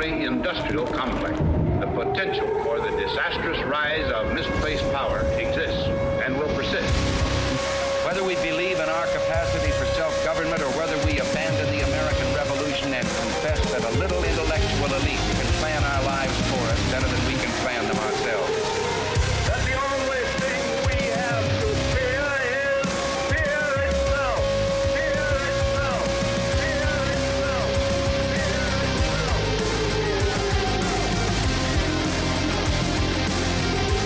military-industrial complex. The potential for the disastrous rise of misplaced power exists and will persist. Whether we believe in our capacity for self-government or whether we abandon the American Revolution and confess that a little intellectual elite can plan our lives for us better than we can plan them ourselves. That the only thing we have to fear is fear itself. Fear itself. Fear itself. Fear itself.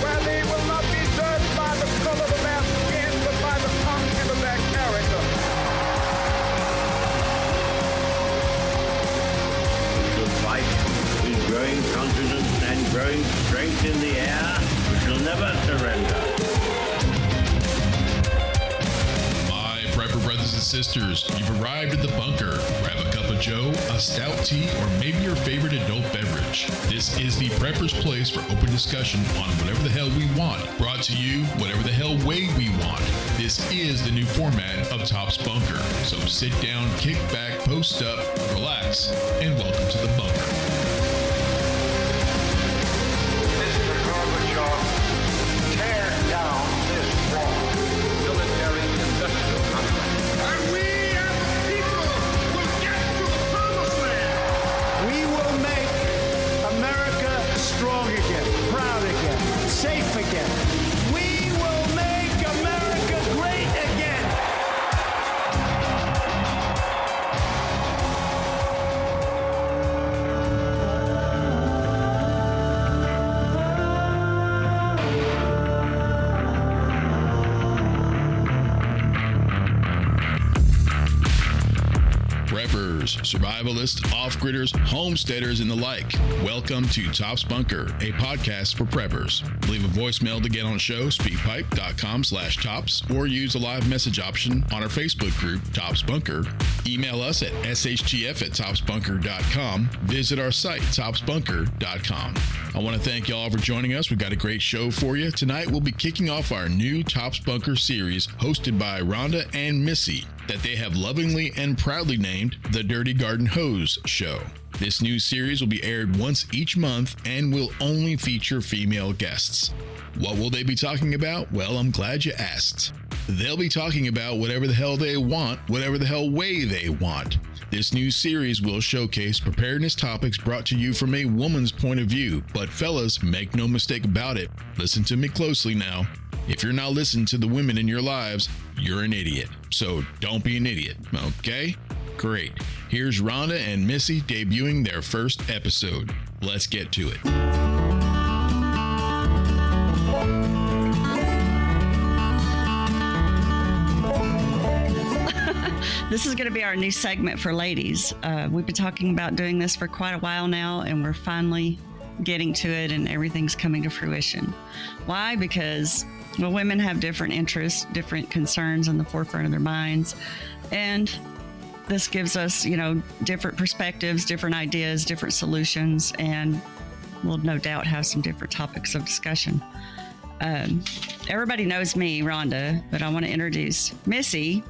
Where they will not be judged by the color of their skin, but by the content of their character. The fight with growing confidence and growing strength in the air, we shall never surrender. My prepper brothers and sisters, you've arrived at the bunker. Grab a cup of joe, a stout tea, or maybe your favorite adult beverage. This is the prepper's place for open discussion on whatever the hell we want. Brought to you whatever the hell way we want. This is the new format of Top's Bunker. So sit down, kick back, post up, relax, and welcome to the bunker. Mr. Gorbachev, tear down this wall. Military-industrial complex. And we as a people will get to the promised land. We will make America strong again, proud again, safe again. We will make America great again. Preppers, survivalists, off-gridders, homesteaders, and the like. Welcome to Top's Bunker, a podcast for preppers. Leave a voicemail to get on the show, speakpipe.com/tops, or use a live message option on our Facebook group, Top's Bunker. Email us at shtf@topsbunker.com. Visit our site, topsbunker.com. I want to thank y'all for joining us. We've got a great show for you. Tonight, we'll be kicking off our new Top's Bunker series hosted by Rhonda and Missy that they have lovingly and proudly named the Dirty Garden Hose Show. This new series will be aired once each month and will only feature female guests. What will they be talking about? Well, I'm glad you asked. They'll be talking about whatever the hell they want, whatever the hell way they want. This new series will showcase preparedness topics brought to you from a woman's point of view. But fellas, make no mistake about it. Listen to me closely now. If you're not listening to the women in your lives, you're an idiot. So don't be an idiot, okay? Great. Here's Rhonda and Missy debuting their first episode. Let's get to it. This is going to be our new segment for ladies. We've been talking about doing this for quite a while now, and we're finally getting to it, and everything's coming to fruition. Why? Because, well, women have different interests, different concerns in the forefront of their minds, and this gives us, different perspectives, different ideas, different solutions, and we'll no doubt have some different topics of discussion. Everybody knows me, Rhonda, but I want to introduce Missy,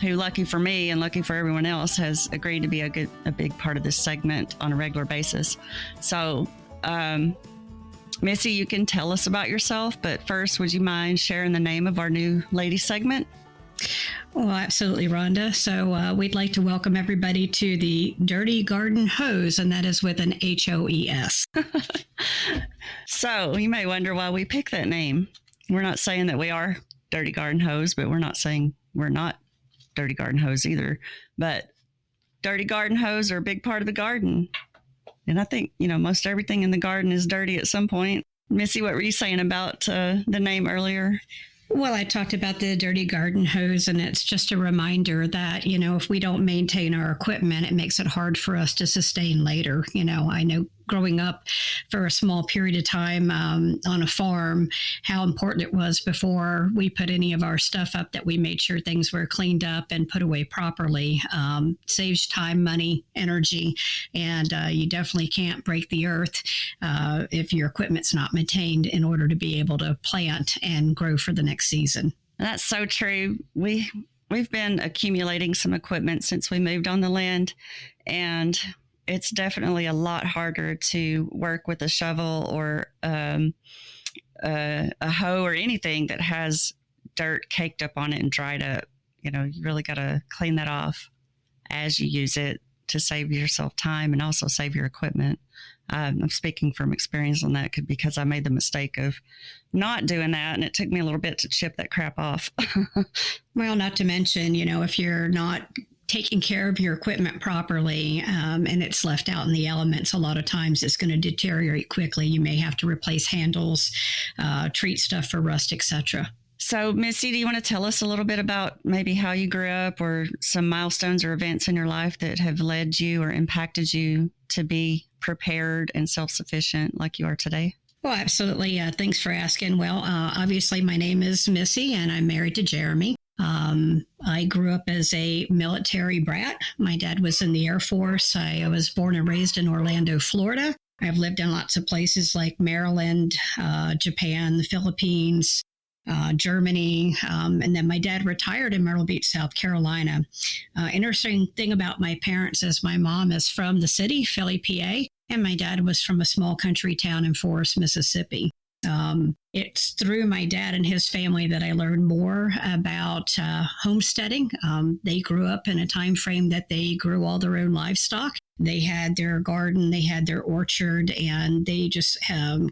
who, lucky for me and lucky for everyone else, has agreed to be a big part of this segment on a regular basis. So, Missy, you can tell us about yourself, but first, would you mind sharing the name of our new lady segment? Well, absolutely, Rhonda. So we'd like to welcome everybody to the Dirty Garden Hose, and that is with an H-O-E-S. So you may wonder why we picked that name. We're not saying that we are Dirty Garden Hose, but we're not saying we're not Dirty Garden Hose either. But dirty garden hose are a big part of the garden. And I think, most everything in the garden is dirty at some point. Missy, what were you saying about the name earlier? Well, I talked about the Dirty Garden Hose, and it's just a reminder that, if we don't maintain our equipment, it makes it hard for us to sustain later. I know growing up for a small period of time on a farm, how important it was before we put any of our stuff up that we made sure things were cleaned up and put away properly. Saves time, money, energy, and you definitely can't break the earth if your equipment's not maintained in order to be able to plant and grow for the next season. That's so true. We've been accumulating some equipment since we moved on the land, and it's definitely a lot harder to work with a shovel or a hoe or anything that has dirt caked up on it and dried up. You know, you really got to clean that off as you use it to save yourself time and also save your equipment. I'm speaking from experience on that because I made the mistake of not doing that, and it took me a little bit to chip that crap off. Well, not to mention, if you're not taking care of your equipment properly and it's left out in the elements, a lot of times it's going to deteriorate quickly. You may have to replace handles, treat stuff for rust, etc. So, Missy, do you want to tell us a little bit about maybe how you grew up or some milestones or events in your life that have led you or impacted you to be prepared and self-sufficient like you are today? Well, absolutely. Thanks for asking. Well, obviously, my name is Missy, and I'm married to Jeremy. I grew up as a military brat. My dad was in the Air Force. I was born and raised in Orlando, Florida. I've lived in lots of places like Maryland, Japan, the Philippines, Germany, and then my dad retired in Myrtle Beach, South Carolina. Interesting thing about my parents is my mom is from the city, Philly, PA, and my dad was from a small country town in Forest, Mississippi. It's through my dad and his family that I learned more about homesteading. They grew up in a time frame that they grew all their own livestock. They had their garden, they had their orchard, and they just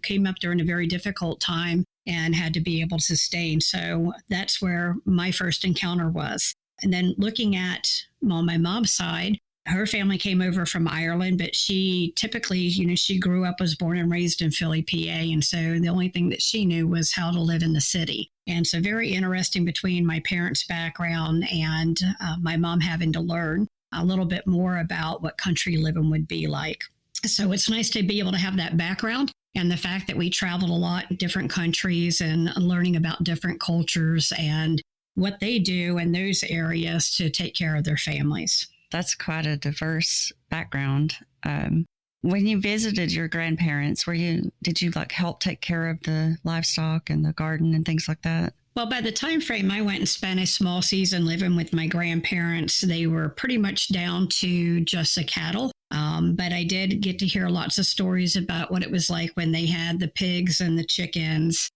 came up during a very difficult time and had to be able to sustain. So that's where my first encounter was. And then looking at on my mom's side, her family came over from Ireland, but she typically, she grew up, was born and raised in Philly, PA. And so the only thing that she knew was how to live in the city. And so very interesting between my parents' background and my mom having to learn a little bit more about what country living would be like. So it's nice to be able to have that background. And the fact that we traveled a lot in different countries and learning about different cultures and what they do in those areas to take care of their families. That's quite a diverse background. When you visited your grandparents, did you help take care of the livestock and the garden and things like that? Well, by the time frame I went and spent a small season living with my grandparents, they were pretty much down to just the cattle. But I did get to hear lots of stories about what it was like when they had the pigs and the chickens.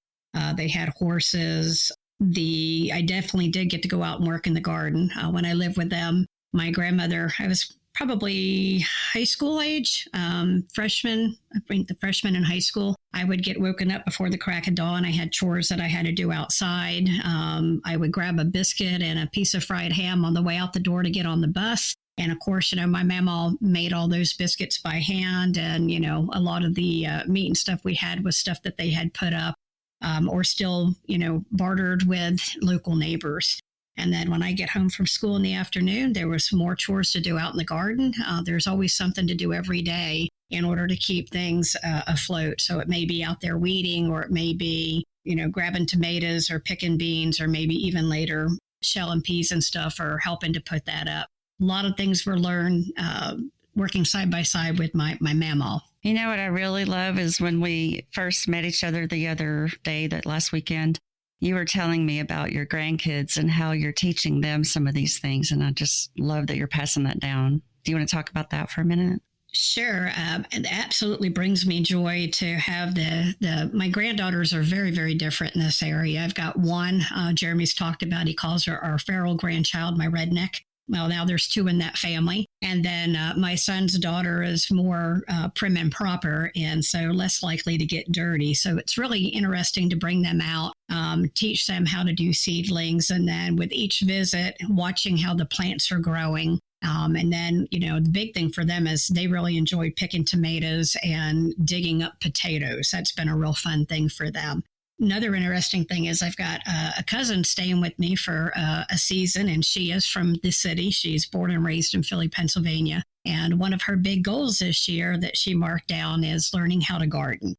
They had horses. I definitely did get to go out and work in the garden when I lived with them. My grandmother, I was probably high school age, freshman, I think the freshman in high school. I would get woken up before the crack of dawn. I had chores that I had to do outside. I would grab a biscuit and a piece of fried ham on the way out the door to get on the bus. And of course, my mama made all those biscuits by hand. And, a lot of the meat and stuff we had was stuff that they had put up or still, bartered with local neighbors. And then when I get home from school in the afternoon, there was more chores to do out in the garden. There's always something to do every day in order to keep things afloat. So it may be out there weeding, or it may be, grabbing tomatoes or picking beans, or maybe even later shelling peas and stuff or helping to put that up. A lot of things were learned working side by side with my mama. You know what I really love is when we first met each other the other day, that last weekend, you were telling me about your grandkids and how you're teaching them some of these things. And I just love that you're passing that down. Do you want to talk about that for a minute? Sure. It absolutely brings me joy to have my granddaughters are very, very different in this area. I've got one, Jeremy's talked about, he calls her our feral grandchild, my redneck. Well, now there's two in that family. And then my son's daughter is more prim and proper, and so less likely to get dirty. So it's really interesting to bring them out, teach them how to do seedlings, and then with each visit, watching how the plants are growing. And then, the big thing for them is they really enjoy picking tomatoes and digging up potatoes. That's been a real fun thing for them. Another interesting thing is I've got a cousin staying with me for a season, and she is from the city. She's born and raised in Philly, Pennsylvania. And one of her big goals this year that she marked down is learning how to garden.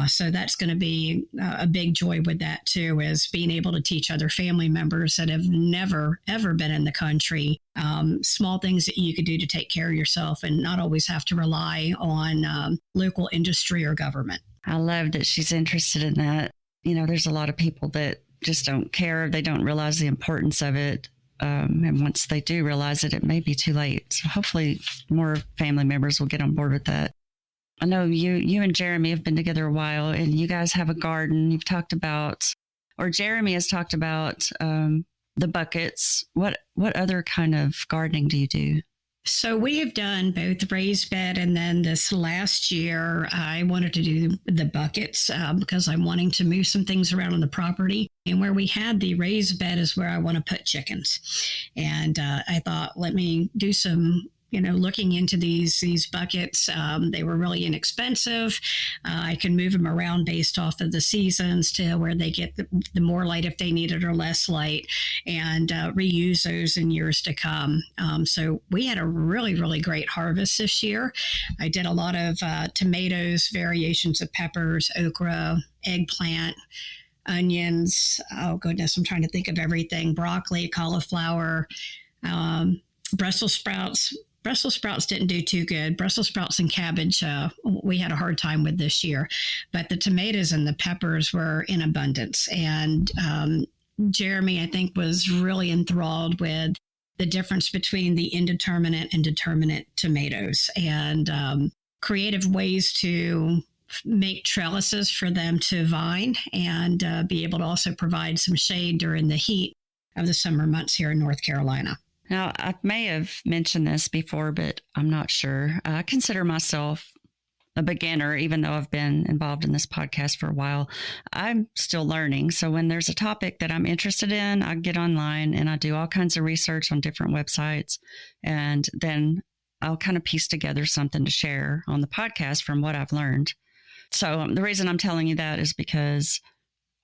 So that's going to be a big joy with that, too, is being able to teach other family members that have never, ever been in the country, small things that you could do to take care of yourself and not always have to rely on local industry or government. I love that she's interested in that. There's a lot of people that just don't care. They don't realize the importance of it. And once they do realize it, it may be too late. So hopefully more family members will get on board with that. I know you and Jeremy have been together a while, and you guys have a garden. You've talked about, or Jeremy has talked about the buckets. What other kind of gardening do you do? So we have done both raised bed, and then this last year I wanted to do the buckets because I'm wanting to move some things around on the property. And where we had the raised bed is where I want to put chickens. And I thought, let me do some looking into these buckets. They were really inexpensive. I can move them around based off of the seasons to where they get the more light if they need it or less light, and reuse those in years to come. So we had a really, really great harvest this year. I did a lot of tomatoes, variations of peppers, okra, eggplant, onions. Oh, goodness, I'm trying to think of everything. Broccoli, cauliflower, Brussels sprouts. Brussels sprouts didn't do too good. Brussels sprouts and cabbage, we had a hard time with this year. But the tomatoes and the peppers were in abundance. And Jeremy, I think, was really enthralled with the difference between the indeterminate and determinate tomatoes, and creative ways to make trellises for them to vine and be able to also provide some shade during the heat of the summer months here in North Carolina. Now, I may have mentioned this before, but I'm not sure. I consider myself a beginner, even though I've been involved in this podcast for a while. I'm still learning. So when there's a topic that I'm interested in, I get online and I do all kinds of research on different websites. And then I'll kind of piece together something to share on the podcast from what I've learned. So the reason I'm telling you that is because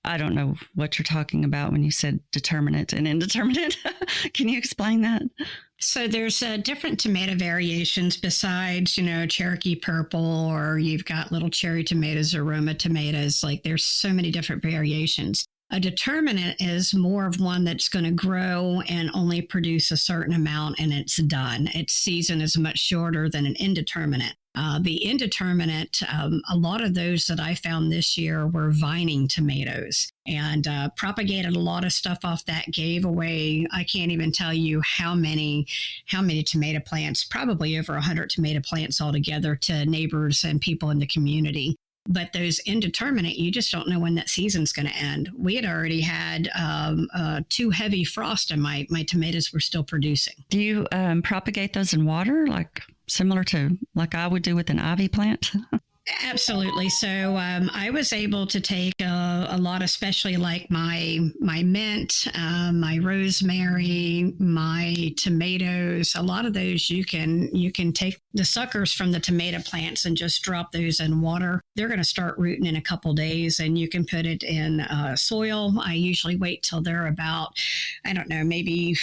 I don't know what you're talking about when you said determinate and indeterminate. Can you explain that? So there's different tomato variations besides, Cherokee purple, or you've got little cherry tomatoes or Roma tomatoes. Like, there's so many different variations. A determinate is more of one that's going to grow and only produce a certain amount and it's done. Its season is much shorter than an indeterminate. The indeterminate, a lot of those that I found this year were vining tomatoes, and propagated a lot of stuff off that. Gave away, I can't even tell you how many tomato plants, probably over 100 tomato plants altogether, to neighbors and people in the community. But those indeterminate, you just don't know when that season's going to end. We had already had too heavy frost, and my tomatoes were still producing. Do you propagate those in water, like similar to like I would do with an ivy plant? Absolutely. So I was able to take a lot, especially like my mint, my rosemary, my tomatoes. A lot of those you can take the suckers from the tomato plants and just drop those in water. They're going to start rooting in a couple days, and you can put it in soil. I usually wait till they're about, I don't know, maybe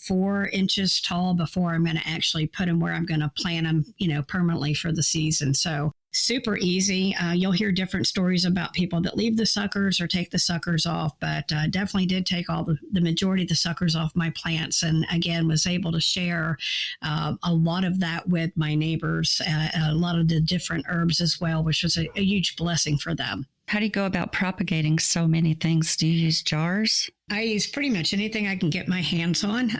4 inches tall before I'm going to actually put them where I'm going to plant them, permanently for the season. So super easy. You'll hear different stories about people that leave the suckers or take the suckers off, but definitely did take all the majority of the suckers off my plants. And again, was able to share a lot of that with my neighbors, a lot of the different herbs as well, which was a huge blessing for them. How do you go about propagating so many things? Do you use jars? I use pretty much anything I can get my hands on.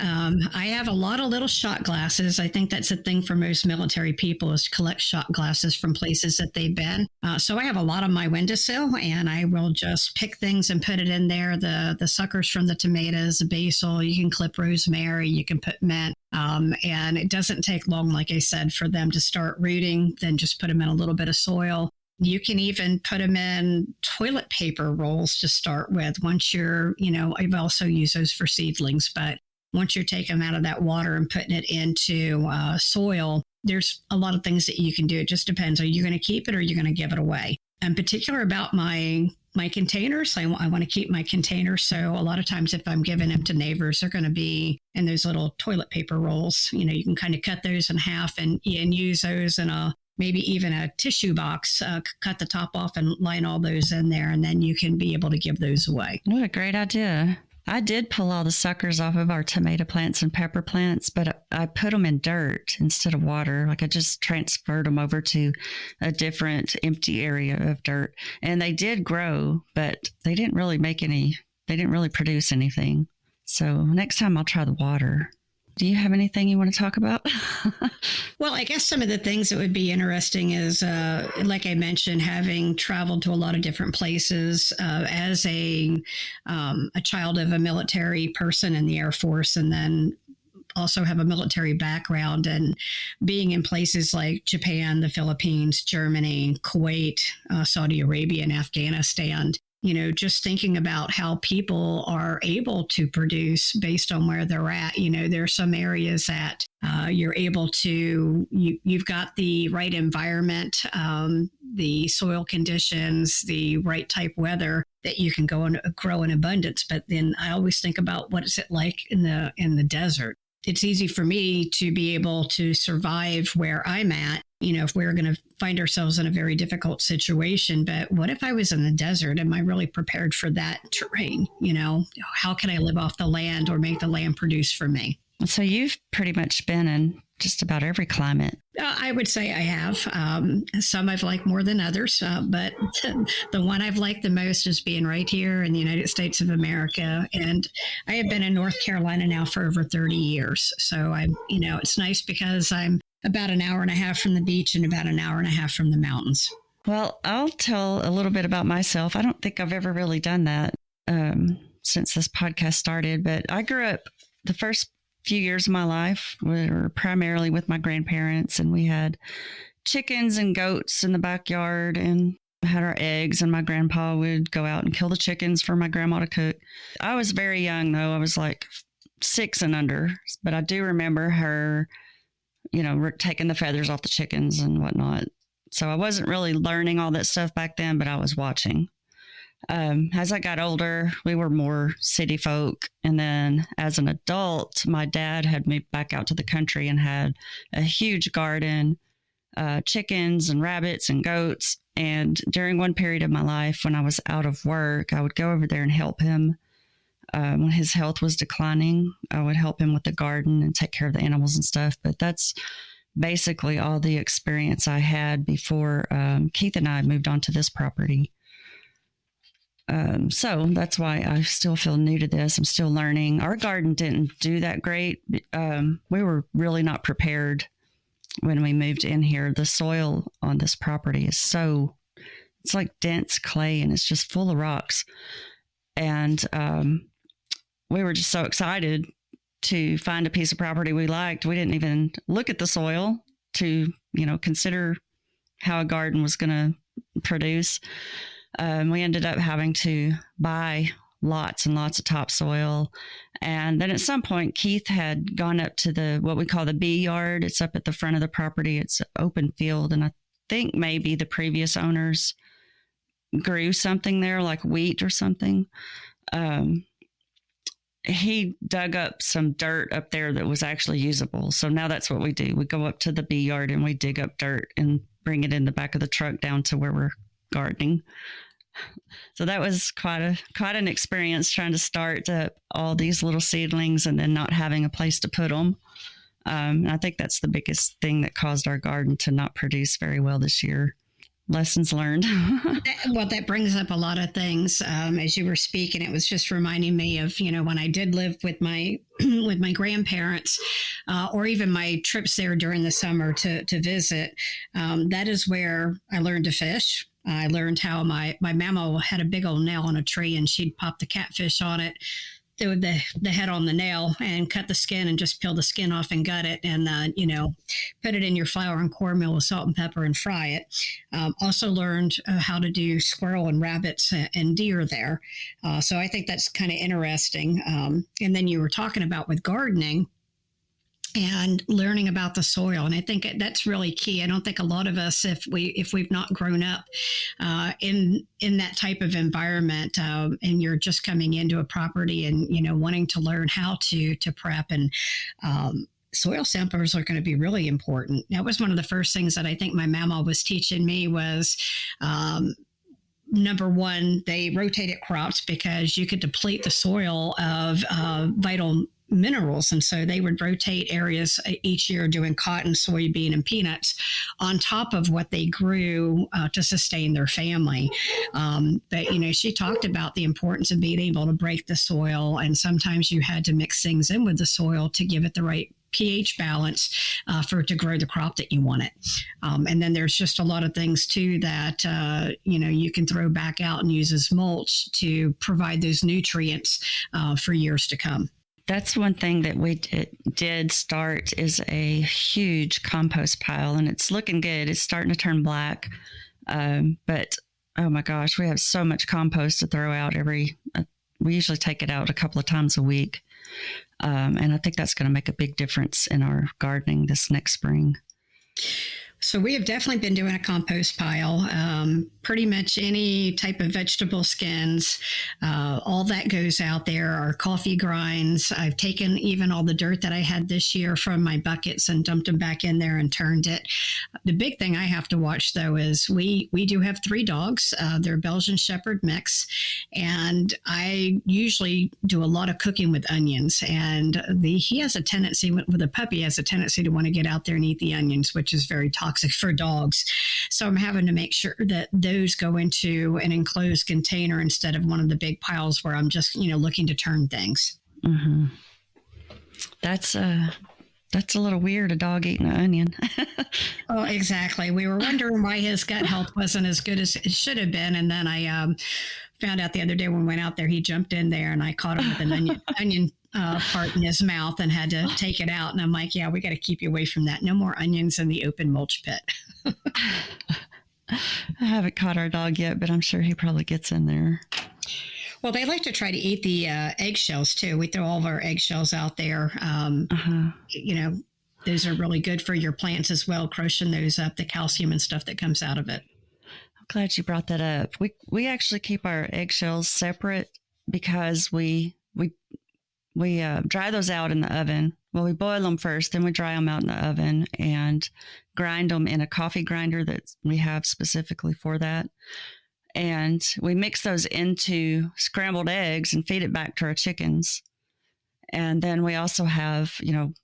I have a lot of little shot glasses. I think that's a thing for most military people, is to collect shot glasses from places that they've been. So I have a lot on my windowsill, and I will just pick things and put it in there. The suckers from the tomatoes, the basil, you can clip rosemary, you can put mint. And it doesn't take long, like I said, for them to start rooting. Then just put them in a little bit of soil. You can even put them in toilet paper rolls to start with. Once you're, I've also used those for seedlings, but once you're taking them out of that water and putting it into soil, there's a lot of things that you can do. It just depends. Are you going to keep it or are you going to give it away? I'm particular about my containers. I want to keep my containers. So a lot of times if I'm giving them to neighbors, they're going to be in those little toilet paper rolls. You can kind of cut those in half and use those in maybe even a tissue box, cut the top off and line all those in there, and then you can be able to give those away. What a great idea. I did pull all the suckers off of our tomato plants and pepper plants, but I put them in dirt instead of water. Like, I just transferred them over to a different empty area of dirt, and they did grow, but they didn't really produce anything. So next time I'll try the water. Do you have anything you want to talk about? Well, I guess some of the things that would be interesting is, like I mentioned, having traveled to a lot of different places as a child of a military person in the Air Force, and then also have a military background, and being in places like Japan, the Philippines, Germany, Kuwait, Saudi Arabia, and Afghanistan. Just thinking about how people are able to produce based on where they're at. There are some areas that you're able to, you've got the right environment, the soil conditions, the right type weather that you can go and grow in abundance. But then I always think about what is it like in the desert. It's easy for me to be able to survive where I'm at, if we're going to find ourselves in a very difficult situation. But what if I was in the desert? Am I really prepared for that terrain? How can I live off the land or make the land produce for me? So you've pretty much been in just about every climate. I would say I have. Some I've liked more than others, but the one I've liked the most is being right here in the United States of America. And I have been in North Carolina now for over 30 years. So it's nice because I'm about an hour and a half from the beach and about an hour and a half from the mountains. Well, I'll tell a little bit about myself. I don't think I've ever really done that since this podcast started, but I grew up the first few years of my life were primarily with my grandparents, and we had chickens and goats in the backyard and had our eggs, and my grandpa would go out and kill the chickens for my grandma to cook. I was very young though. I was like 6 and under, but I do remember her, taking the feathers off the chickens and whatnot. So I wasn't really learning all that stuff back then, but I was watching. As I got older, we were more city folk. And then as an adult, my dad had moved back out to the country and had a huge garden, chickens and rabbits and goats. And during one period of my life when I was out of work, I would go over there and help him. When his health was declining, I would help him with the garden and take care of the animals and stuff. But that's basically all the experience I had before Keith and I moved on to this property. So that's why I still feel new to this. I'm still learning. Our garden didn't do that great. We were really not prepared when we moved in here. The soil on this property is it's like dense clay, and it's just full of rocks. And we were just so excited to find a piece of property we liked. We didn't even look at the soil to, consider how a garden was going to produce. We ended up having to buy lots and lots of topsoil. And then at some point, Keith had gone up to what we call the B yard. It's up at the front of the property. It's an open field. And I think maybe the previous owners grew something there, like wheat or something. He dug up some dirt up there that was actually usable. So now that's what we do. We go up to the B yard and we dig up dirt and bring it in the back of the truck down to where we're gardening. So that was quite an experience, trying to start all these little seedlings and then not having a place to put them. I think that's the biggest thing that caused our garden to not produce very well this year. Lessons learned. Well, that brings up a lot of things. As you were speaking, it was just reminding me of, when I did live with my grandparents, or even my trips there during the summer to visit. That is where I learned to fish. I learned how my mama had a big old nail on a tree, and she'd pop the catfish on it, throw the head on the nail, and cut the skin and just peel the skin off and gut it, and put it in your flour and cornmeal with salt and pepper and fry it. Also learned how to do squirrel and rabbits and deer there. So I think that's kind of interesting. And then you were talking about with gardening and learning about the soil. And I think that's really key. I don't think a lot of us, if we've not grown up in that type of environment, and you're just coming into a property and, wanting to learn how to prep, and soil samplers are going to be really important. That was one of the first things that I think my mama was teaching me was, number one, they rotated crops because you could deplete the soil of vital minerals. And so they would rotate areas each year doing cotton, soybean, and peanuts on top of what they grew to sustain their family. But, she talked about the importance of being able to break the soil. And sometimes you had to mix things in with the soil to give it the right pH balance for it to grow the crop that you wanted. And then there's just a lot of things too that, you can throw back out and use as mulch to provide those nutrients for years to come. That's one thing that we did start is a huge compost pile, and it's looking good. It's starting to turn black. But oh my gosh, we have so much compost to throw out we usually take it out a couple of times a week. And I think that's going to make a big difference in our gardening this next spring. So we have definitely been doing a compost pile. Pretty much any type of vegetable skins, all that goes out there. Our coffee grinds. I've taken even all the dirt that I had this year from my buckets and dumped them back in there and turned it. The big thing I have to watch, though, is we do have 3 dogs. They're Belgian Shepherd mix. And I usually do a lot of cooking with onions. And he has a tendency, with a puppy, has a tendency to want to get out there and eat the onions, which is very toxic for dogs. So I'm having to make sure that those go into an enclosed container instead of one of the big piles where I'm just, looking to turn things. Mm-hmm. That's a little weird, a dog eating an onion. Oh, exactly. We were wondering why his gut health wasn't as good as it should have been. And then I found out the other day when we went out there, he jumped in there and I caught him with an onion part in his mouth and had to take it out. And I'm like, yeah, we got to keep you away from that. No more onions in the open mulch pit. I haven't caught our dog yet, but I'm sure he probably gets in there. Well, they like to try to eat the eggshells too. We throw all of our eggshells out there. Those are really good for your plants as well, crushing those up, the calcium and stuff that comes out of it. I'm glad you brought that up. We actually keep our eggshells separate because we dry those out in the oven. Well, we boil them first, then we dry them out in the oven and grind them in a coffee grinder that we have specifically for that. And we mix those into scrambled eggs and feed it back to our chickens. And then we also have,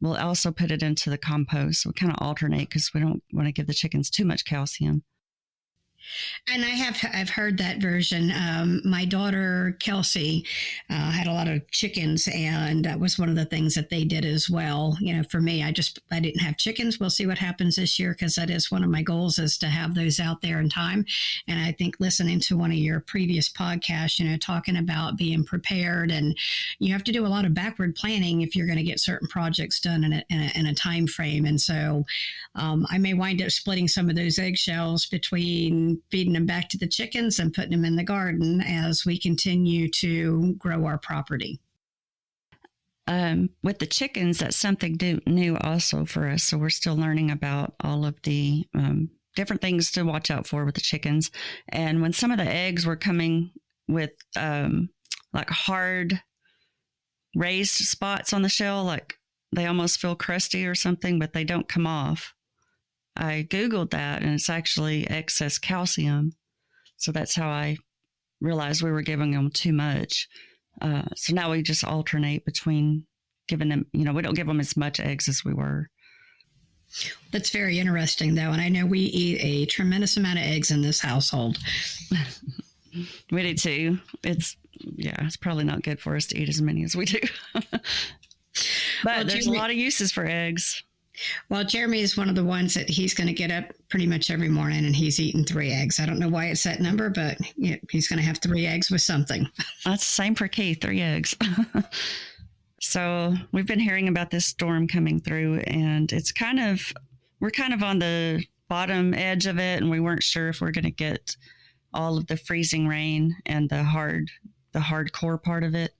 we'll also put it into the compost. We kind of alternate because we don't want to give the chickens too much calcium. And I've heard that version. My daughter, Kelsey, had a lot of chickens, and that was one of the things that they did as well. For me, I didn't have chickens. We'll see what happens this year because that is one of my goals is to have those out there in time. And I think listening to one of your previous podcasts, talking about being prepared, and you have to do a lot of backward planning if you're going to get certain projects done in a time frame. And so I may wind up splitting some of those eggshells between feeding them back to the chickens and putting them in the garden as we continue to grow our property. With the chickens, that's something new also for us. So we're still learning about all of the different things to watch out for with the chickens. And when some of the eggs were coming with like hard raised spots on the shell, like they almost feel crusty or something, but they don't come off. I Googled that, and it's actually excess calcium. So that's how I realized we were giving them too much. So now we just alternate between giving them, we don't give them as much eggs as we were. That's very interesting, though. And I know we eat a tremendous amount of eggs in this household. We do too. It's probably not good for us to eat as many as we do. But there's a lot of uses for eggs. Well, Jeremy is one of the ones that he's going to get up pretty much every morning and he's eating 3 eggs. I don't know why it's that number, but he's going to have 3 eggs with something. That's the same for Keith, 3 eggs. So we've been hearing about this storm coming through, and we're kind of on the bottom edge of it, and we weren't sure if we're going to get all of the freezing rain and the hardcore part of it.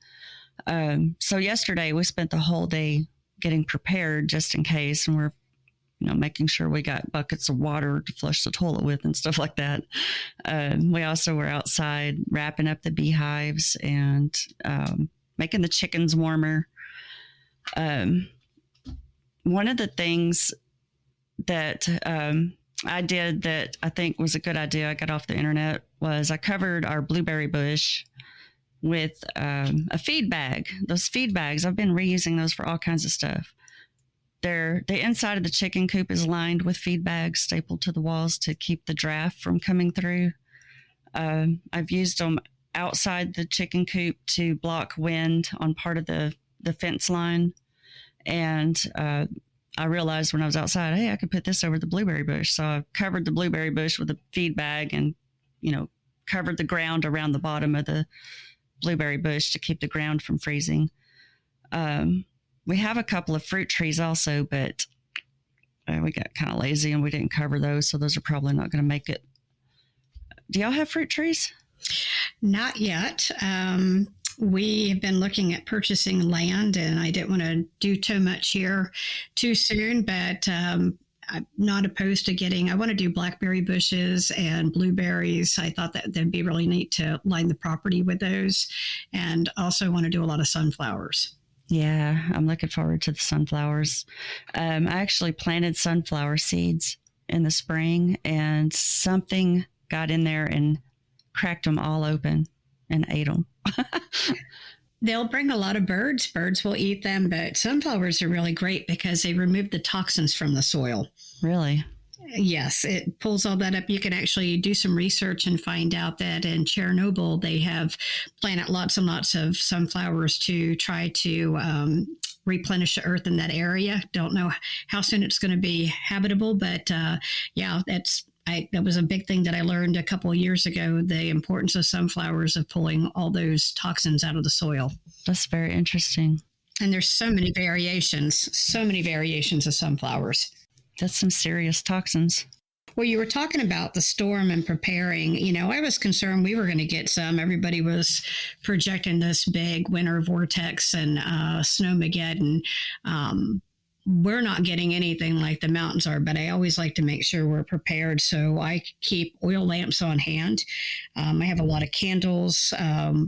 So yesterday we spent the whole day getting prepared just in case, and we're making sure we got buckets of water to flush the toilet with and stuff like that. We also were outside wrapping up the beehives and making the chickens warmer. One of the things that I did that I think was a good idea I got off the internet was I covered our blueberry bush with a feed bag. Those feed bags, I've been reusing those for all kinds of stuff. The inside of the chicken coop is lined with feed bags stapled to the walls to keep the draft from coming through. I've used them outside the chicken coop to block wind on part of the fence line. And I realized when I was outside, hey, I could put this over the blueberry bush. So I covered the blueberry bush with a feed bag and, covered the ground around the bottom of the blueberry bush to keep the ground from freezing. We have a couple of fruit trees also, but we got kind of lazy and we didn't cover those. So those are probably not going to make it. Do y'all have fruit trees? Not yet. We have been looking at purchasing land, and I didn't want to do too much here too soon, but I'm not opposed to I want to do blackberry bushes and blueberries. I thought that that'd be really neat to line the property with those, and also want to do a lot of sunflowers. Yeah, I'm looking forward to the sunflowers. I actually planted sunflower seeds in the spring, and something got in there and cracked them all open and ate them. They'll bring a lot of birds. Birds will eat them, but sunflowers are really great because they remove the toxins from the soil. Really? Yes, it pulls all that up. You can actually do some research and find out that in Chernobyl, they have planted lots and lots of sunflowers to try to replenish the earth in that area. Don't know how soon it's going to be habitable, but that was a big thing that I learned a couple of years ago, the importance of sunflowers of pulling all those toxins out of the soil. That's very interesting. And there's so many variations of sunflowers. That's some serious toxins. Well, you were talking about the storm and preparing. I was concerned we were going to get some. Everybody was projecting this big winter vortex and snowmageddon. We're not getting anything like the mountains are, but I always like to make sure we're prepared. So I keep oil lamps on hand. I have a lot of candles.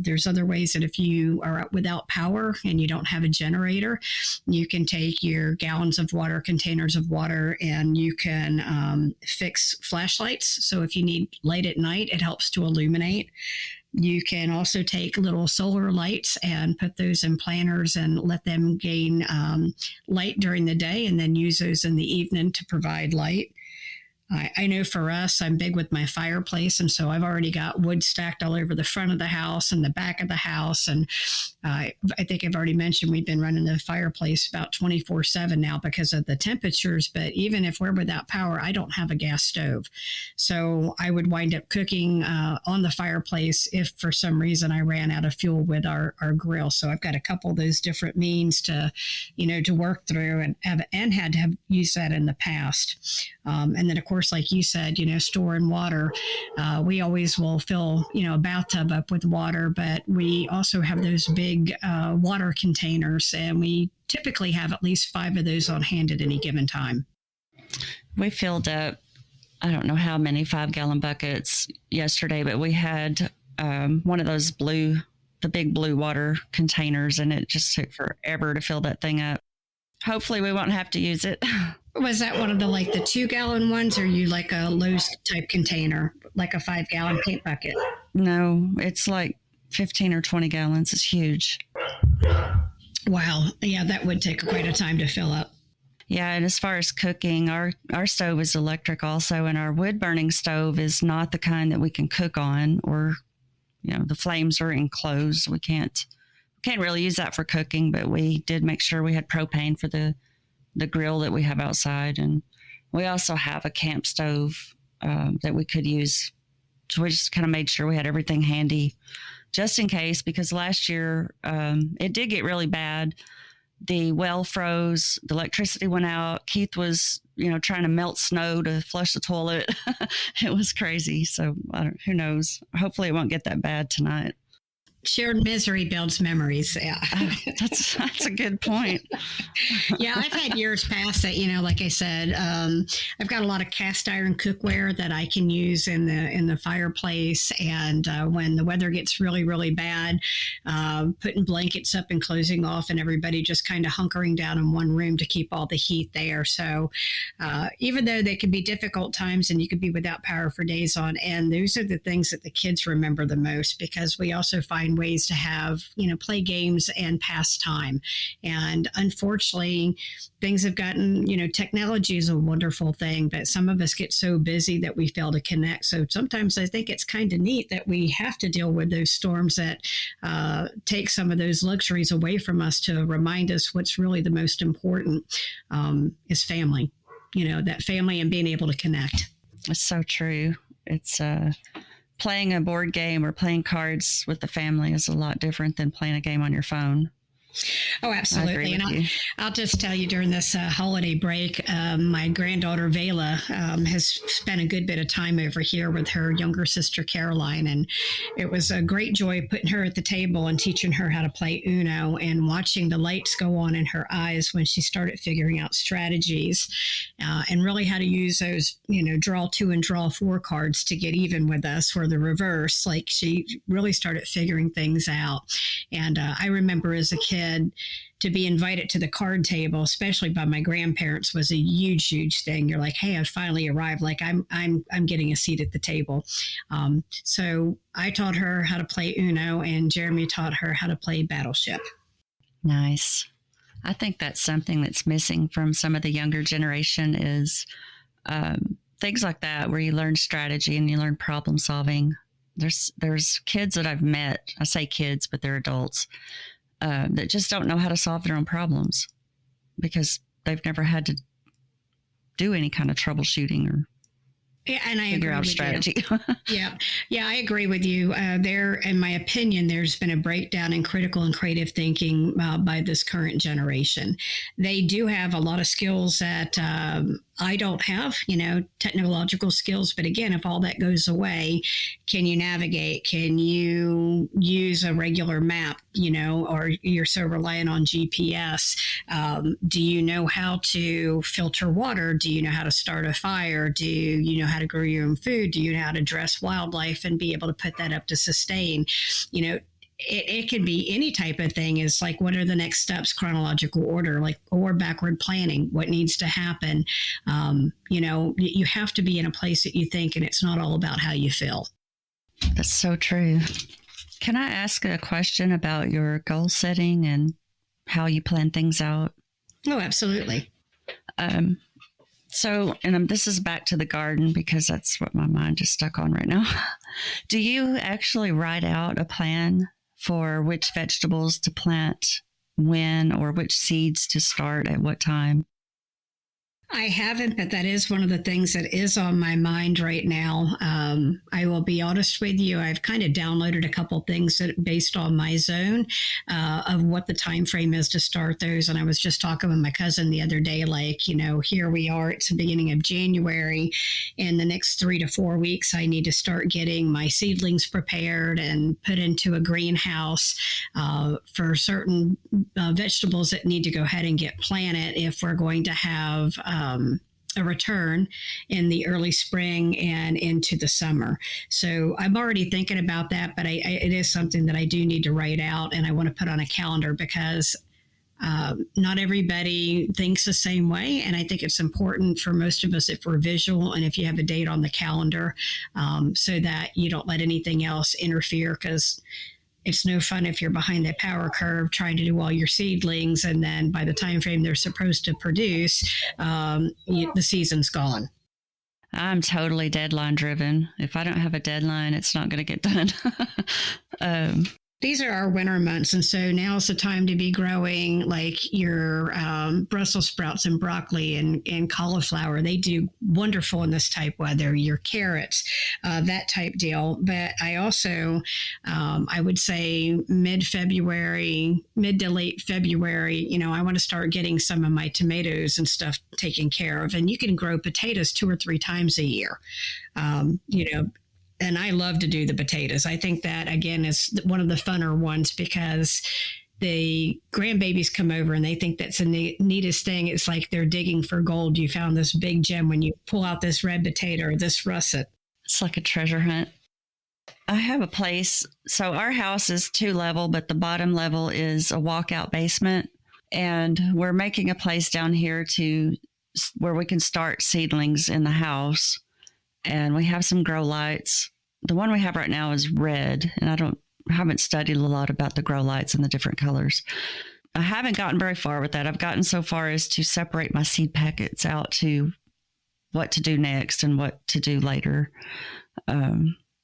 There's other ways that if you are without power and you don't have a generator, you can take your gallons of water, containers of water, and you can fix flashlights. So if you need light at night, it helps to illuminate. You can also take little solar lights and put those in planters and let them gain light during the day and then use those in the evening to provide light. I know for us, I'm big with my fireplace, and so I've already got wood stacked all over the front of the house and the back of the house. And I think I've already mentioned we've been running the fireplace about 24/7 now because of the temperatures. But even if we're without power, I don't have a gas stove. So I would wind up cooking on the fireplace if for some reason I ran out of fuel with our grill. So I've got a couple of those different means to work through and had to have used that in the past. And then, of course, like you said, storing water. We always will fill, a bathtub up with water, but we also have those big water containers, and we typically have at least 5 of those on hand at any given time. We filled up, I don't know how many 5-gallon buckets yesterday, but we had one of those the big blue water containers, and it just took forever to fill that thing up. Hopefully we won't have to use it. Was that one of the 2-gallon ones, or you like a Lowe's type container, like a 5-gallon paint bucket? No, it's like 15 or 20 gallons. It's huge. Wow. Yeah, that would take quite a time to fill up. Yeah, and as far as cooking, our stove is electric also, and our wood burning stove is not the kind that we can cook on, or, the flames are enclosed. We can't really use that for cooking, but we did make sure we had propane for the grill that we have outside. And we also have a camp stove that we could use. So we just kind of made sure we had everything handy just in case, because last year it did get really bad. The well froze, the electricity went out. Keith was, trying to melt snow to flush the toilet. It was crazy. So who knows? Hopefully it won't get that bad tonight. Shared misery builds memories. Yeah. That's a good point. Yeah, I've had years past that, like I said, I've got a lot of cast iron cookware that I can use in the fireplace. And when the weather gets really, really bad, putting blankets up and closing off, and everybody just kind of hunkering down in one room to keep all the heat there. So even though they can be difficult times and you could be without power for days on end, those are the things that the kids remember the most, because we also find find ways to have, play games and pass time. And unfortunately, things have gotten, technology is a wonderful thing, but some of us get so busy that we fail to connect. So sometimes I think it's kind of neat that we have to deal with those storms that take some of those luxuries away from us to remind us what's really the most important is family, that family and being able to connect. It's so true. It's playing a board game or playing cards with the family is a lot different than playing a game on your phone. Oh, absolutely. And I'll just tell you, during this holiday break, my granddaughter Vela has spent a good bit of time over here with her younger sister Caroline. And it was a great joy putting her at the table and teaching her how to play Uno and watching the lights go on in her eyes when she started figuring out strategies and really how to use those, draw 2 and draw 4 cards to get even with us, or the reverse. Like, she really started figuring things out. And I remember as a kid, to be invited to the card table, especially by my grandparents, was a huge thing. You're like, hey, I've finally arrived. Like, I'm getting a seat at the table. So I taught her how to play Uno, and Jeremy taught her how to play Battleship. Nice. I think that's something that's missing from some of the younger generation is things like that, where you learn strategy and you learn problem solving. There's kids that I've met. I say kids, but they're adults. That just don't know how to solve their own problems because they've never had to do any kind of troubleshooting or and I figure agree out with strategy. Yeah, I agree with you. There, in my opinion, there's been a breakdown in critical and creative thinking by this current generation. They do have a lot of skills that I don't have, technological skills. But again, if all that goes away, can you navigate? Can you use a regular map, or you're so reliant on GPS? Do you know how to filter water? Do you know how to start a fire? Do you know how to grow your own food? Do you know how to dress wildlife and be able to put that up to sustain? It can be any type of thing. Is like, what are the next steps, chronological order, or backward planning, what needs to happen. You have to be in a place that you think, and it's not all about how you feel. That's so true. Can I ask a question about your goal setting and how you plan things out? Oh, absolutely. So, and this is back to the garden because that's what my mind is stuck on right now. Do you actually write out a plan for which vegetables to plant when, or which seeds to start at what time? I haven't, but that is one of the things that is on my mind right now. I will be honest with you. I've kind of downloaded a couple things that based on my zone of what the time frame is to start those. And I was just talking with my cousin the other day, here we are, it's the beginning of January. In the next 3 to 4 weeks, I need to start getting my seedlings prepared and put into a greenhouse for certain vegetables that need to go ahead and get planted if we're going to have a return in the early spring and into the summer. So I'm already thinking about that, but it is something that I do need to write out, and I want to put on a calendar because not everybody thinks the same way. And I think it's important for most of us, if we're visual and if you have a date on the calendar, so that you don't let anything else interfere, because it's no fun if you're behind the power curve trying to do all your seedlings, and then by the time frame they're supposed to produce, the season's gone. I'm totally deadline driven. If I don't have a deadline, it's not going to get done. These are our winter months, and so now's the time to be growing like your Brussels sprouts and broccoli and cauliflower. They do wonderful in this type weather. Your carrots, that type deal. But I also, I would say mid to late February, I want to start getting some of my tomatoes and stuff taken care of. And you can grow potatoes 2 or 3 times a year, And I love to do the potatoes. I think that, again, is one of the funner ones because the grandbabies come over and they think that's the neatest thing. It's like they're digging for gold. You found this big gem when you pull out this red potato or this russet. It's like a treasure hunt. I have a place. So our house is 2 level, but the bottom level is a walkout basement. And we're making a place down here where we can start seedlings in the house. And we have some grow lights. The one we have right now is red, and I don't haven't studied a lot about the grow lights and the different colors. I haven't gotten very far with that. I've gotten so far as to separate my seed packets out to what to do next and what to do later.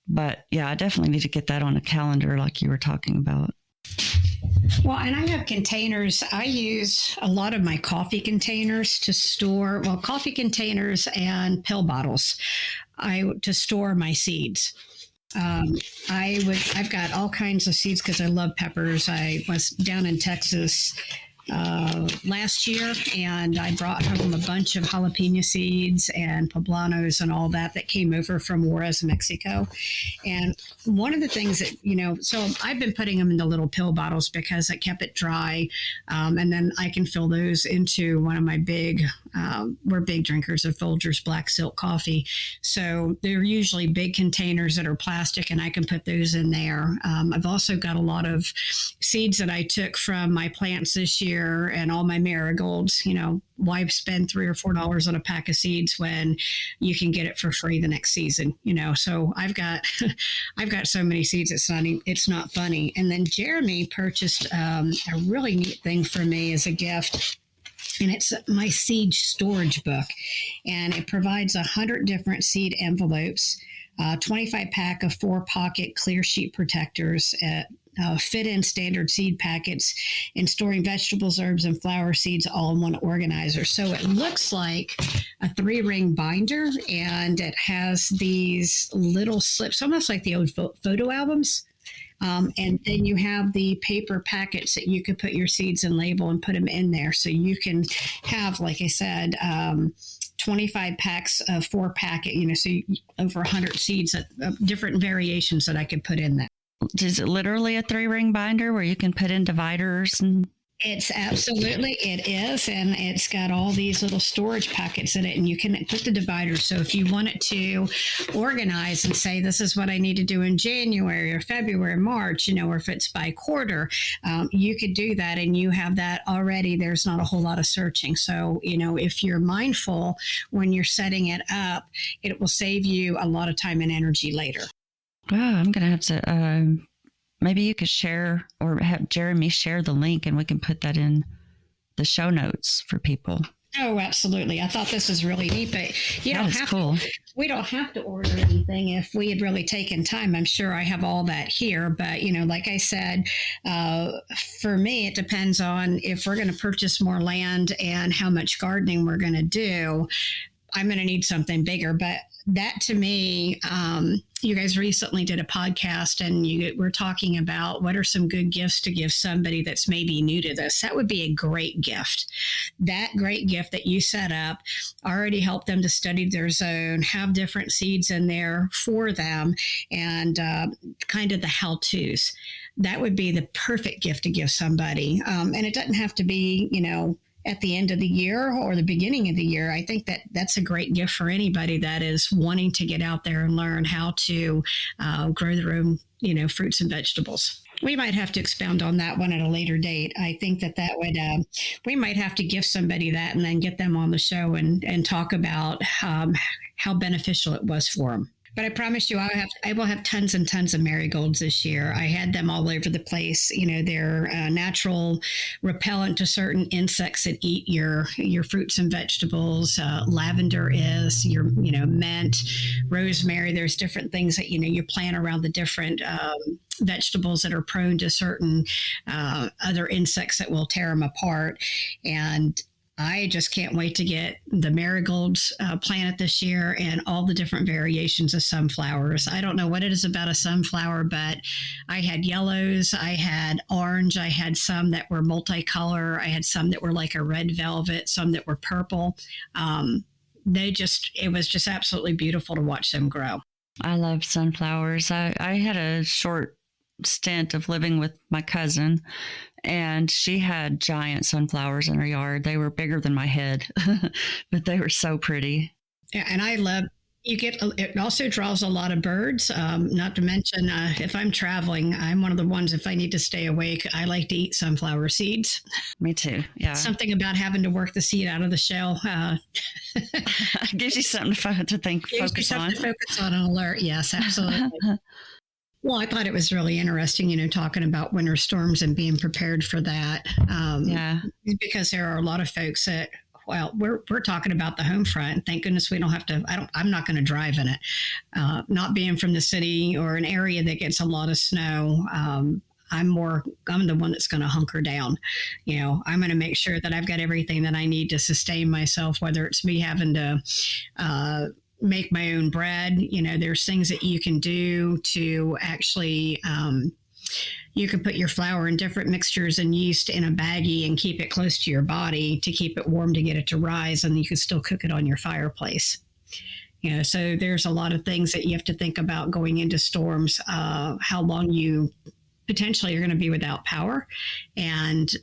But yeah, I definitely need to get that on a calendar like you were talking about. Well, and I have containers. I use a lot of my coffee containers to store, coffee containers and pill bottles to store my seeds. I've got all kinds of seeds because I love peppers. I was down in Texas last year, and I brought home a bunch of jalapeno seeds and poblanos and all that came over from Juarez, Mexico. And one of the things that, so I've been putting them into little pill bottles because I kept it dry. And then I can fill those into one of my we're big drinkers of Folgers Black Silk coffee. So they're usually big containers that are plastic, and I can put those in there. I've also got a lot of seeds that I took from my plants this year and all my marigolds. Why spend $3 or $4 on a pack of seeds when you can get it for free the next season? So I've got so many seeds. It's not funny. And then Jeremy purchased a really neat thing for me as a gift. And it's my seed storage book, and it provides 100 different seed envelopes, 25 pack of 4-pocket clear sheet protectors, fit in standard seed packets, and storing vegetables, herbs, and flower seeds all in one organizer. So it looks like a 3-ring binder, and it has these little slips, almost like the old photo albums. And then you have the paper packets that you could put your seeds and label and put them in there. So you can have, like I said, 25 packs of 4-packet, so over 100 seeds, different variations that I could put in there. Is it literally a 3-ring binder where you can put in dividers? It is. And it's got all these little storage packets in it, and you can put the dividers. So if you wanted to organize and say, this is what I need to do in January or February, March, or if it's by quarter, you could do that, and you have that already. There's not a whole lot of searching. So, if you're mindful when you're setting it up, it will save you a lot of time and energy later. Wow, I'm going to have to, maybe you could share or have Jeremy share the link, and we can put that in the show notes for people. Oh, absolutely. I thought this was really neat, but Cool. We don't have to order anything if we had really taken time. I'm sure I have all that here, but like I said, for me, it depends on if we're going to purchase more land and how much gardening we're going to do. I'm going to need something bigger, but that to me, you guys recently did a podcast, and you were talking about what are some good gifts to give somebody that's maybe new to this. That would be a great gift. That great gift that you set up already helped them to study their zone, have different seeds in there for them, and kind of the how-tos. That would be the perfect gift to give somebody. And it doesn't have to be, at the end of the year or the beginning of the year. I think that's a great gift for anybody that is wanting to get out there and learn how to grow their own, fruits and vegetables. We might have to expound on that one at a later date. I think that would, we might have to give somebody that and then get them on the show and talk about how beneficial it was for them. But I promise you, I will have tons and tons of marigolds this year. I had them all over the place. They're natural repellent to certain insects that eat your fruits and vegetables. Lavender is your, mint, rosemary. There's different things that, you plant around the different vegetables that are prone to certain other insects that will tear them apart. And I just can't wait to get the marigolds planted this year and all the different variations of sunflowers. I don't know what it is about a sunflower, but I had yellows, I had orange, I had some that were multicolor, I had some that were like a red velvet, some that were purple. It was just absolutely beautiful to watch them grow. I love sunflowers. I had a short stint of living with my cousin, and she had giant sunflowers in her yard. They were bigger than my head, but they were so pretty. Yeah, and I love, it also draws a lot of birds, not to mention if I'm traveling, I'm one of the ones, if I need to stay awake, I like to eat sunflower seeds. Me too, yeah. Something about having to work the seed out of the shell. Gives you something to focus on. To focus on and alert, yes, absolutely. Well, I thought it was really interesting, talking about winter storms and being prepared for that. Yeah. Because there are a lot of folks that, well, we're talking about the home front. Thank goodness we don't have to. I'm not going to drive in it. Not being from the city or an area that gets a lot of snow. I'm the one that's going to hunker down. I'm going to make sure that I've got everything that I need to sustain myself, whether it's me having to make my own bread. There's things that you can do to actually, you can put your flour in different mixtures and yeast in a baggie and keep it close to your body to keep it warm to get it to rise. And you can still cook it on your fireplace. So there's a lot of things that you have to think about going into storms, how long you potentially are going to be without power, and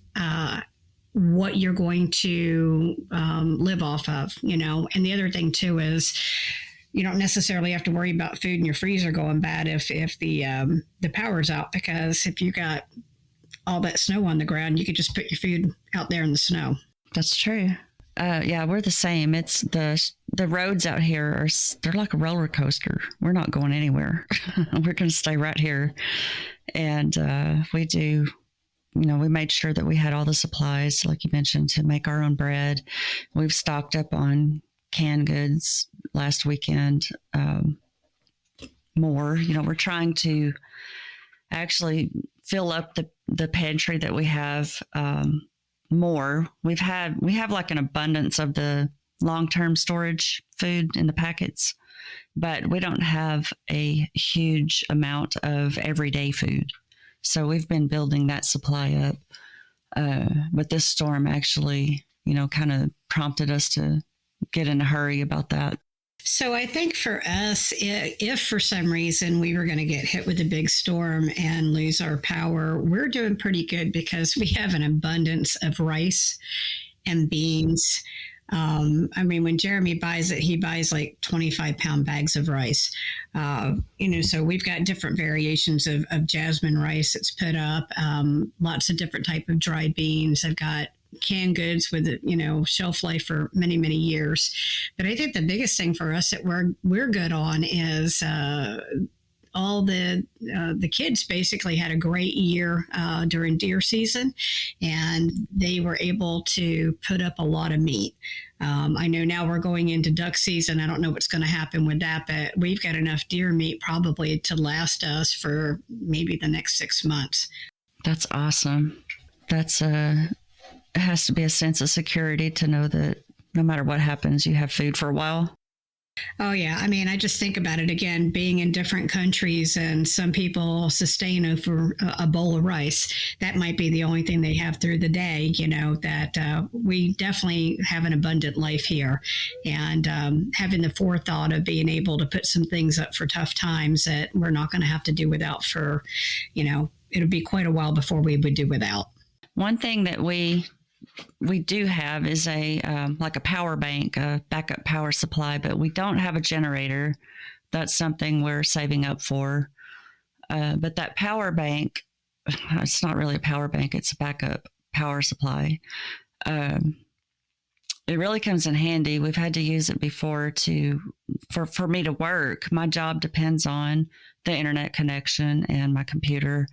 what you're going to live off of, And the other thing too is you don't necessarily have to worry about food in your freezer going bad if the power's out, because if you got all that snow on the ground, you could just put your food out there in the snow. That's true. Yeah, we're the same. It's the roads out here they're like a roller coaster. We're not going anywhere. We're going to stay right here. And we do, we made sure that we had all the supplies, like you mentioned, to make our own bread. We've stocked up on canned goods last weekend. More, we're trying to actually fill up the pantry that we have more. We have like an abundance of the long-term storage food in the packets, but we don't have a huge amount of everyday food. So we've been building that supply up. But this storm actually, kind of prompted us to get in a hurry about that. So I think for us, if for some reason we were going to get hit with a big storm and lose our power, we're doing pretty good because we have an abundance of rice and beans. When Jeremy buys it, he buys like 25-pound bags of rice. So we've got different variations of jasmine rice that's put up, lots of different type of dried beans. I've got canned goods with, shelf life for many, many years. But I think the biggest thing for us that we're good on is all the kids basically had a great year during deer season, and they were able to put up a lot of meat. I know now we're going into duck season. I don't know what's going to happen with that, but we've got enough deer meat probably to last us for maybe the next 6 months. That's awesome. It has to be a sense of security to know that no matter what happens, you have food for a while. Oh, yeah. I just think about it again, being in different countries, and some people sustain over a bowl of rice. That might be the only thing they have through the day, that we definitely have an abundant life here. And having the forethought of being able to put some things up for tough times that we're not going to have to do without for, it'll be quite a while before we would do without. One thing that we do have is a power bank, a backup power supply, but we don't have a generator. That's something we're saving up for. But that power bank, it's not really a power bank, it's a backup power supply. It really comes in handy. We've had to use it before for me to work. My job depends on the internet connection and my computer.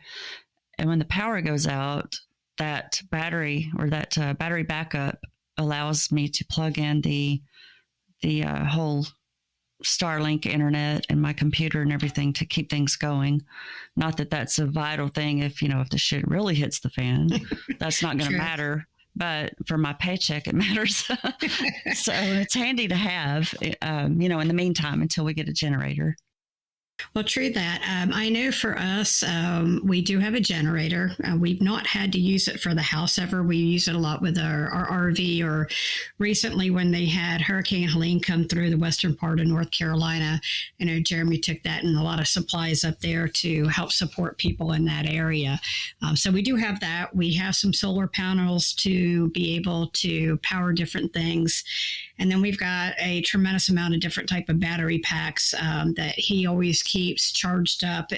And when the power goes out, that battery battery backup allows me to plug in the whole Starlink internet and my computer and everything to keep things going. Not that that's a vital thing. If the shit really hits the fan, that's not going to matter. But for my paycheck, it matters. So it's handy to have, in the meantime, until we get a generator. Well, true that. I know for us, we do have a generator. We've not had to use it for the house ever. We use it a lot with our RV, or recently when they had Hurricane Helene come through the western part of North Carolina. I know Jeremy took that and a lot of supplies up there to help support people in that area. So we do have that. We have some solar panels to be able to power different things. And then we've got a tremendous amount of different type of battery packs that he always keeps charged up.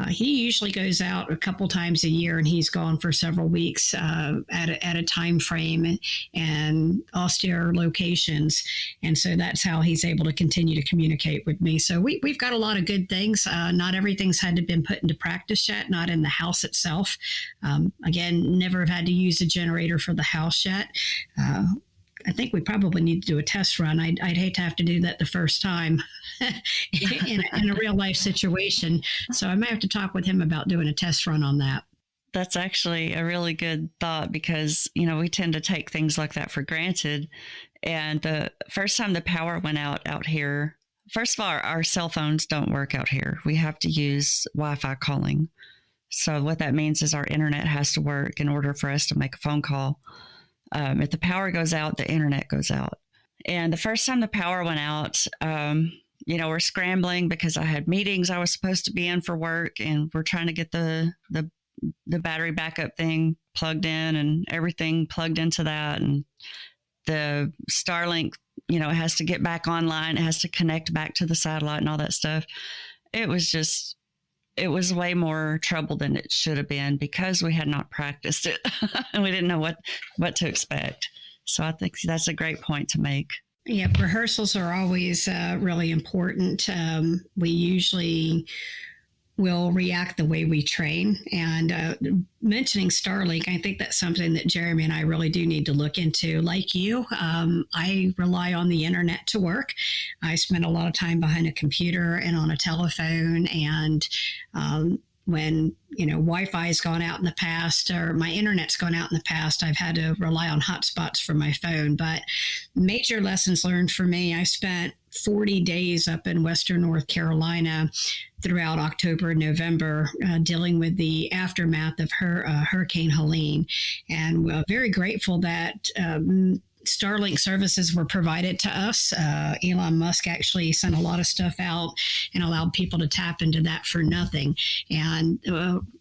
He usually goes out a couple times a year, and he's gone for several weeks at a time frame and austere locations. And so that's how he's able to continue to communicate with me. So we've got a lot of good things. Not everything's had to been put into practice yet, not in the house itself. Again, never have had to use a generator for the house yet. I think we probably need to do a test run. I'd hate to have to do that the first time in a real life situation. So I might have to talk with him about doing a test run on that. That's actually a really good thought because, you know, we tend to take things like that for granted. And the first time the power went out here, first of all, our cell phones don't work out here. We have to use Wi-Fi calling. So what that means is our internet has to work in order for us to make a phone call. If the power goes out, the internet goes out. And the first time the power went out, you know, we're scrambling because I had meetings I was supposed to be in for work, and we're trying to get the battery backup thing plugged in and everything plugged into that. And the Starlink, you know, it has to get back online. It has to connect back to the satellite and all that stuff. It was way more trouble than it should have been because we had not practiced it and we didn't know what to expect. So I think that's a great point to make. Yeah, rehearsals are always really important. We usually will react the way we train. And mentioning Starlink, I think that's something that Jeremy and I really do need to look into. Like you, I rely on the internet to work. I spend a lot of time behind a computer and on a telephone. And when, you know, Wi-Fi's gone out in the past or my internet's gone out in the past, I've had to rely on hotspots for my phone. But major lessons learned for me, I spent 40 days up in Western North Carolina throughout October and November dealing with the aftermath of Hurricane Helene. And we're very grateful that Starlink services were provided to us. Elon Musk actually sent a lot of stuff out and allowed people to tap into that for nothing. And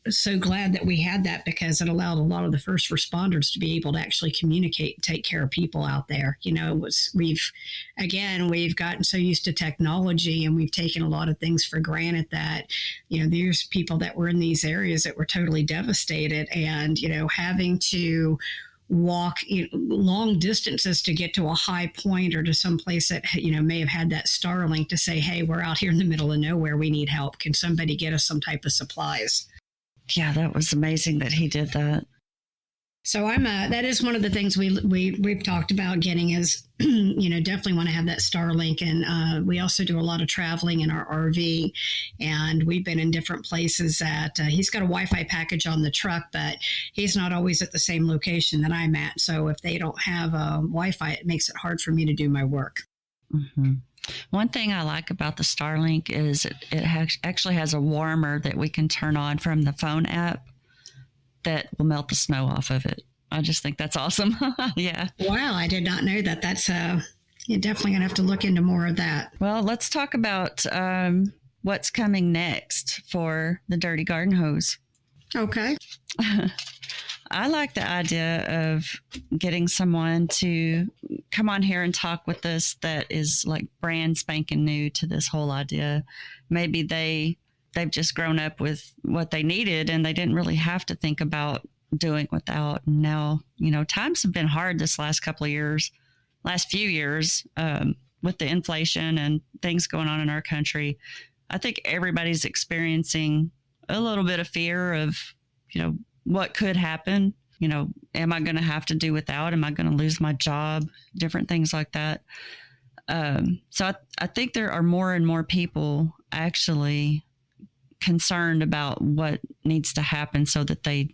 so glad that we had that because it allowed a lot of the first responders to be able to actually communicate and take care of people out there. You know, we've gotten so used to technology and we've taken a lot of things for granted that, you know, there's people that were in these areas that were totally devastated and, you know, having to walk long distances to get to a high point or to some place that, you know, may have had that Starlink to say, hey, we're out here in the middle of nowhere. We need help. Can somebody get us some type of supplies? Yeah, that was amazing that he did that. So that is one of the things we've talked about getting is, you know, definitely want to have that Starlink. And we also do a lot of traveling in our RV and we've been in different places he's got a Wi-Fi package on the truck, but he's not always at the same location that I'm at. So if they don't have Wi-Fi, it makes it hard for me to do my work. Mm-hmm. One thing I like about the Starlink is it actually has a warmer that we can turn on from the phone app that will melt the snow off of it. I just think that's awesome. Yeah. Wow, I did not know that. That's you're definitely going to have to look into more of that. Well, let's talk about what's coming next for the Dirty Garden Hose. Okay. I like the idea of getting someone to come on here and talk with us that is like brand spanking new to this whole idea. Maybe they've just grown up with what they needed and they didn't really have to think about doing without. And now, you know, times have been hard this last few years with the inflation and things going on in our country. I think everybody's experiencing a little bit of fear of, you know, what could happen. You know, am I going to have to do without? Am I going to lose my job? Different things like that. So I think there are more and more people actually concerned about what needs to happen so that they,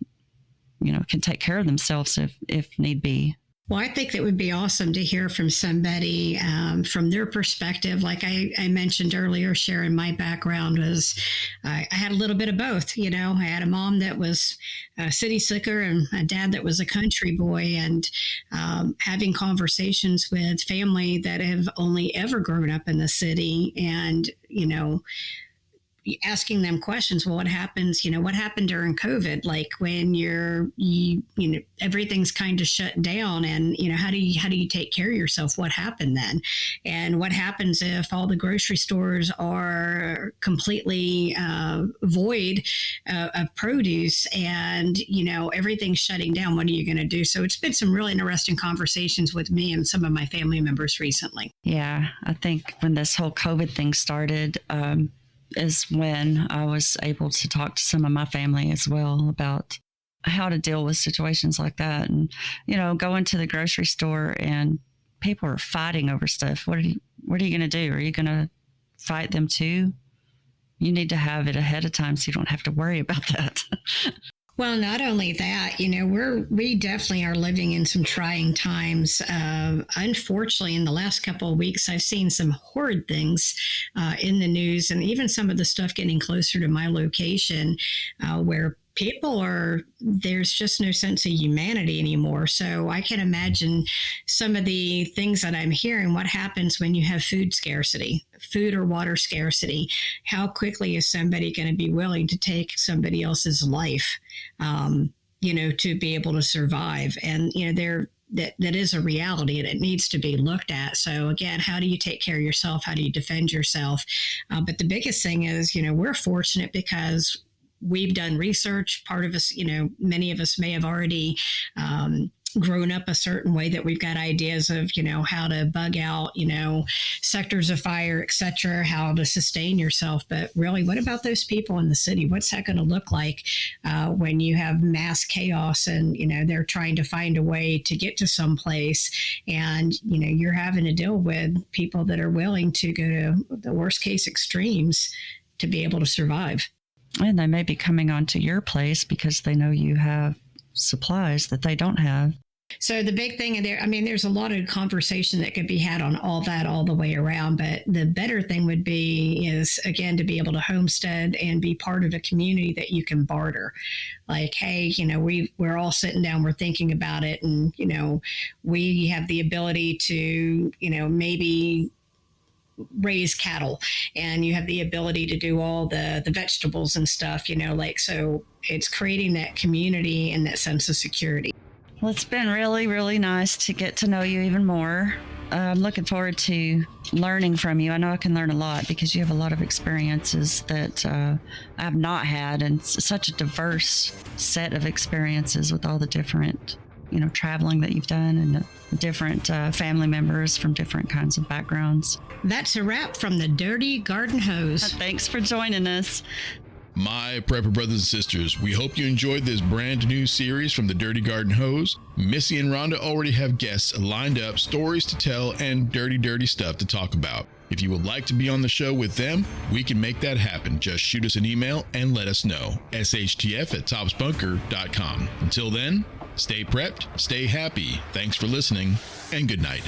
you know, can take care of themselves if need be. Well, I think it would be awesome to hear from somebody from their perspective. Like I mentioned earlier, sharing my background was I had a little bit of both. You know, I had a mom that was a city slicker and a dad that was a country boy, and having conversations with family that have only ever grown up in the city and, you know, asking them questions. Well, what happens, what happened during COVID? Like when everything's kind of shut down, and, how do you take care of yourself? What happened then? And what happens if all the grocery stores are completely void of produce, and, everything's shutting down? What are you going to do? So it's been some really interesting conversations with me and some of my family members recently. Yeah, I think when this whole COVID thing started, is when I was able to talk to some of my family as well about how to deal with situations like that. And, going to the grocery store and people are fighting over stuff. What are you going to do? Are you going to fight them too? You need to have it ahead of time so you don't have to worry about that. Well, not only that, we definitely are living in some trying times. Unfortunately, in the last couple of weeks, I've seen some horrid things in the news, and even some of the stuff getting closer to my location where there's just no sense of humanity anymore. So I can imagine some of the things that I'm hearing. What happens when you have food scarcity, food or water scarcity? How quickly is somebody going to be willing to take somebody else's life, to be able to survive? And, that is a reality, and it needs to be looked at. So again, how do you take care of yourself? How do you defend yourself? But the biggest thing is, we're fortunate because we've done research. Part of us, many of us may have already grown up a certain way that we've got ideas of, how to bug out, sectors of fire, et cetera, how to sustain yourself. But really, what about those people in the city? What's that going to look like when you have mass chaos and, they're trying to find a way to get to someplace, and, you're having to deal with people that are willing to go to the worst case extremes to be able to survive. And they may be coming onto your place because they know you have supplies that they don't have. So the big thing there's a lot of conversation that could be had on all that all the way around. But the better thing would be is, again, to be able to homestead and be part of a community that you can barter. Like, hey, we're all sitting down, we're thinking about it. And, we have the ability to, maybe raise cattle, and you have the ability to do all the vegetables and stuff, so it's creating that community and that sense of security. Well, it's been really, really nice to get to know you even more. I'm looking forward to learning from you. I know I can learn a lot because you have a lot of experiences that I have not had, and such a diverse set of experiences with all the different, traveling that you've done, and the different family members from different kinds of backgrounds. That's a wrap from the Dirty Garden Hose. Thanks for joining us. My prepper brothers and sisters, we hope you enjoyed this brand new series from the Dirty Garden Hose. Missy and Rhonda already have guests lined up, stories to tell, and dirty stuff to talk about. If you would like to be on the show with them, we can make that happen. Just shoot us an email and let us know. shtf@topsbunker.com. Until then, stay prepped, stay happy. Thanks for listening, and good night.